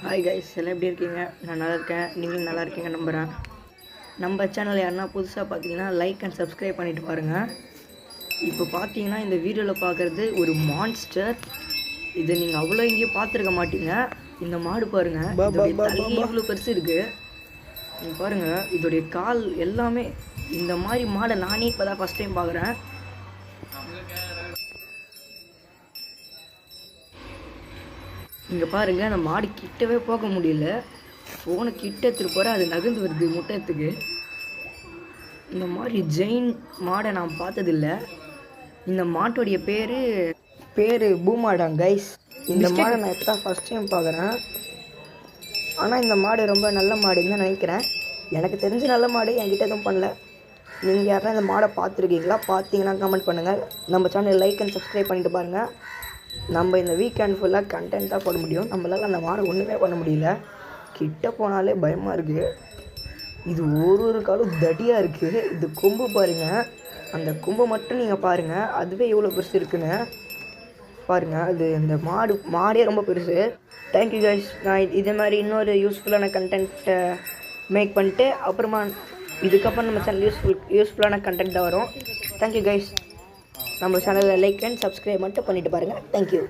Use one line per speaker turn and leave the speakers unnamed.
Hi guys, எல்லாம் எப்படி இருக்கீங்க? நான் நல்லா இருக்கேன். நீங்களும் நல்லா இருக்கீங்க நம்புகிறேன். நம்ம சேனல் யாருன்னா புதுசாக பார்த்தீங்கன்னா லைக் அண்ட் சப்ஸ்கிரைப் பண்ணிவிட்டு பாருங்கள். இப்போ பார்த்தீங்கன்னா இந்த வீடியோவில் பார்க்குறது ஒரு மான்ஸ்டர். இதை நீங்கள் அவ்வளோ எங்கேயும் பார்த்துருக்க மாட்டீங்க. இந்த மாடு பாருங்கள், இதோடைய தலையே இவ்வளோ பெருசு இருக்குது. நீங்கள் பாருங்கள், இதோடைய கால் எல்லாமே. இந்த மாதிரி மாடை நானே இப்போ தான் ஃபஸ்ட் டைம் பார்க்குறேன். இங்கே பாருங்கள், அந்த மாடு கிட்டவே போக முடியல. ஃபோனை கிட்ட எடுத்துகிட்டு போகிற அது நகர்ந்து வருது முட்டையத்துக்கு. இந்த மாதிரி ஜெயின் மாடை நான் பார்த்ததில்ல. இந்த மாட்டோடைய பேர் பூமாடாங்க கைஸ். இந்த மாடை நான் இப்போ தான் ஃபஸ்ட் டைம் பார்க்குறேன். ஆனால் இந்த மாடு ரொம்ப நல்ல மாடுன்னு தான் நினைக்கிறேன். எனக்கு தெரிஞ்ச நல்ல மாடு என்கிட்ட எதுவும் பண்ணல. நீங்கள் யாருன்னா இந்த மாடை பார்த்துருக்கீங்களா? பார்த்தீங்கன்னா கமெண்ட் பண்ணுங்கள். நம்ம சேனல் லைக் அண்ட் சப்ஸ்கிரைப் பண்ணிட்டு பாருங்கள். நம்ம இந்த வீக்கெண்ட் ஃபுல்லாக கண்டென்ட்டாக போட முடியும். நம்மளால் அந்த மாடை ஒன்றுமே பண்ண முடியல. கிட்ட போனாலே பயமாக இருக்குது. இது ஒரு காலும் தடியாக இருக்குது. இது கொம்பு பாருங்கள், அந்த கொம்பை மட்டும் நீங்கள் பாருங்கள், அதுவே எவ்வளோ பெருசு இருக்குன்னு பாருங்கள். அது இந்த மாடே ரொம்ப பெருசு. Thank you guys. நான் இதே மாதிரி இன்னொரு யூஸ்ஃபுல்லான கண்டென்ட்டை மேக் பண்ணிட்டு அப்புறமா இதுக்கப்புறம் நம்ம சேனல் யூஸ்ஃபுல்லான கண்டென்ட்டாக வரும். Thank you guys. நம்ம சேனலில் லைக் அண்ட் சப்ஸ்கிரைப் மட்டும் பண்ணிவிட்டு பாருங்கள். தேங்க்யூ.